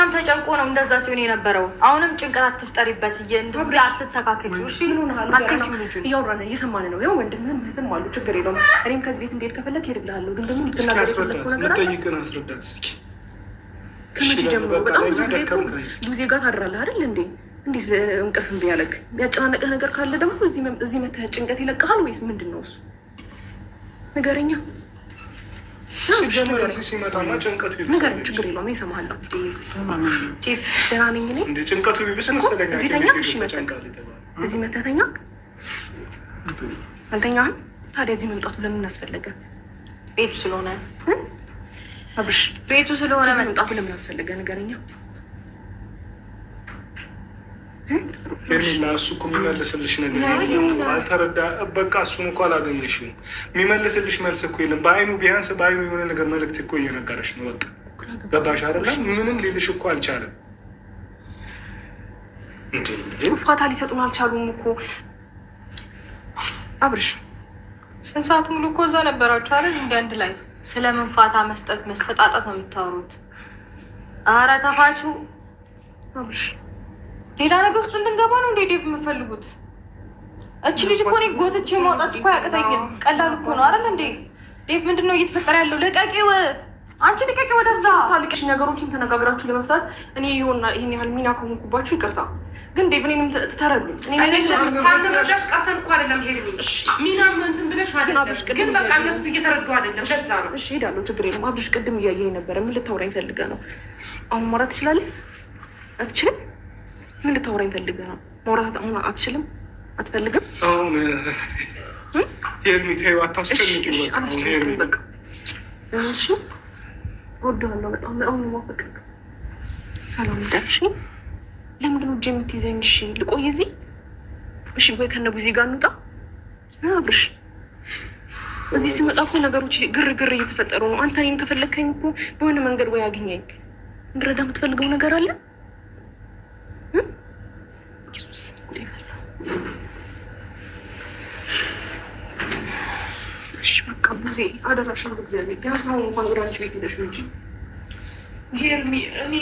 በጣም ተጨንቆ ነው እንደዛ ሲሆን የነበረው። አሁንም ጭንቀት አትፍጠሪበት፣ እንደዚህ አትተካከሉ። እሺ እያወራን እየሰማን ነው። ያው ወንድምህም እህትም አሉ፣ ችግር የለውም። እኔም ከዚህ ቤት እንድሄድ ከፈለክ ሄድልሃለሁ። ግን ደግሞ ልትናገር የፈለግከው ነገር አለ። አስረዳት እስኪ። ከመቼ ጀምሮ በጣም ብዙ ጊዜ ብዙ ጋር ታድራለህ አይደል እንዴ? እንዴት እንቅልፍ እምቢ አለክ? የሚያጨናነቅህ ነገር ካለ ደግሞ እዚህ መተህ ጭንቀት ይለቅሃል ወይስ ምንድን ነው እሱ? ንገረኛ። ሲጀመር እዚህ ሲመጣማ ጭንቀቱ ይብስ። ችግር የለውም እሰማሃለሁ። ደህና ነኝ እኔ። እንደ ጭንቀቱ ይብስ መሰለኝ። እዚህ ተኛ። እሺ መተህ እዚህ መተህ ተኛ። አልተኛህም? ታዲያ እዚህ መምጣቱ ለምን አስፈለገ? ቤቱ ስለሆነ አብርሽ፣ ቤቱ ስለሆነ መምጣቱ ለምን አስፈለገ? ንገረኛ። ሄርሜላ እሱ እኮ የሚመልስልሽ ነገር አልተረዳ። በቃ እሱን እኮ አላገኘሽም። የሚመልስልሽ መልስ እኮ የለም። በአይኑ ቢያንስ በአይኑ የሆነ ነገር መልዕክት እኮ እየነገረሽ ነው። በቃ ገባሽ አይደለም? ምንም ሊልሽ እኮ አልቻለም። ፋታ ሊሰጡን አልቻሉም እኮ አብርሽ። ስንት ሰዓት ሙሉ እኮ እዛ ነበራችሁ አይደል? እንደ አንድ ላይ ስለምን ፋታ መስጠት መሰጣጣት ነው የምታወሩት? ኧረ ተፋችሁ አብርሽ። ሌላ ነገር ውስጥ እንድንገባ ነው እንዴ ዴቭ የምፈልጉት? እቺ ልጅ እኮ እኔ ጎትቼ ማውጣት እኮ ያቅተኝም። ቀላል እኮ ነው አይደል እንዴ? ዴቭ ምንድን ነው እየተፈጠረ ያለው? ልቀቂው፣ አንቺ ልቀቂው። ወደዛ ታልቅሽ ነገሮችን ተነጋግራችሁ ለመፍታት እኔ ይሄን ያህል ሚና ከሆንኩባችሁ ይቅርታ። ግን ዴቭ እኔንም ተረዱኝ። ሳንረዳሽ ቀርተን እኮ አይደለም ሄድሚ ሚና እንትን ብለሽ አይደለም። ግን በቃ እነሱ እየተረዱ አይደለም። በዛ ነው። እሺ ሄዳለሁ፣ ችግር የለም። አብርሽ ቅድም እያየኝ ነበረ። ምን ልታወራኝ ፈልገህ ነው? አሁን ማውራት ትችላለህ? አትችልም? ምን ልታወራኝ ፈልገህ ነው? ማውራት አሁን አትችልም? አትፈልግም? አሁን ሄርሚ ተይው፣ አታስጨንቂው። በቃ እሺ፣ እወድሃለሁ በጣም በጣም ነው የማፈቅርህ። ሰላም ደርሽ። ለምንድን ነው እጅ የምትይዘኝ? እሺ ልቆይ እዚህ? እሺ ወይ ከነ ጊዜ ጋር እንውጣ። አብርሽ እዚህ ስመጣ እኮ ነገሮች ግርግር እየተፈጠሩ ነው። አንተ እኔን ከፈለግከኝ እኮ በሆነ መንገድ ወይ አግኘኝ። እንድረዳ የምትፈልገው ነገር አለ? ኢየሱስ እሺ በቃ ጊዜ አደራሽን በእግዚአብሔር ቢያንስ አሁን እንኳን ወደ አንቺ ቤት ይዘሽ እንጂ ሄርሚ እኔ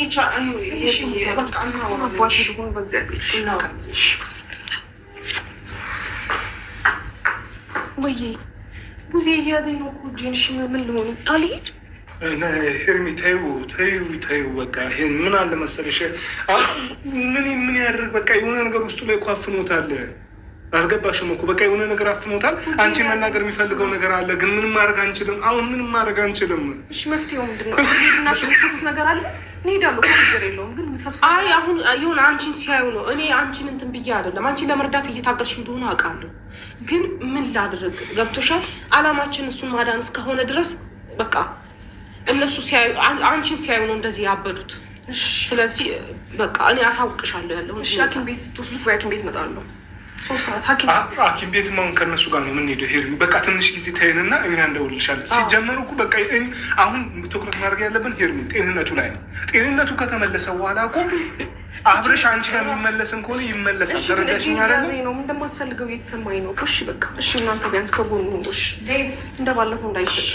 በቃ አባሽ ሆን በእግዚአብሔር ወይ ቡዜ እያዘኝ ነው እኮ እጄን። እሺ ምን ልሆን? አልሄድ ሄርሚ ተይው በቃ። ይሄን ምን አለ መሰለሽ ምን ያደርግ በቃ የሆነ ነገር ውስጡ ላይ እኮ አፍኖታል። አልገባሽም እኮ በቃ የሆነ ነገር አፍኖታል። አንቺ መናገር የሚፈልገው ነገር አለ፣ ግን ምንም ማድረግ አንችልም። አሁን ምንም ማድረግ አንችልም። እሺ መፍትሄው ምንድን ነው? ሄድና ሽፍቱት ነገር አለ እንሄዳለሁ። ችግር የለውም ግን አይ አሁን የሆነ አንቺን ሲያዩ ነው። እኔ አንቺን እንትን ብዬ አይደለም። አንቺን ለመርዳት እየታገልሽ እንደሆነ አውቃለሁ፣ ግን ምን ላድርግ? ገብቶሻል? አላማችን እሱን ማዳን እስከሆነ ድረስ በቃ እነሱ ሲያዩ አንቺን ሲያዩ ነው እንደዚህ ያበዱት። ስለዚህ በቃ እኔ አሳውቅሻለሁ ያለው። እሺ ሐኪም ቤት ስትወስዱት በሐኪም ቤት እመጣለሁ። 3 ሰዓት ሐኪም ቤት አሁን ከእነሱ ጋር ነው የምንሄደው። ሄርሚ በቃ ትንሽ ጊዜ ተይንና እኛ እንደውልሻለን። ሲጀመሩ እኮ በቃ አሁን ትኩረት ማድረግ ያለብን ሄርሚ ጤንነቱ ላይ ነው። ጤንነቱ ከተመለሰ በኋላ እኮ አብረሽ አንቺ ጋር የሚመለስም ከሆነ ይመለሳል። ተረዳሽኝ አይደል? ነው እንደማስፈልገው እየተሰማኝ ነው። እሺ በቃ እሺ፣ እናንተ ቢያንስ ከጎኑ እሺ፣ እንደባለፈው እንዳይሰጥ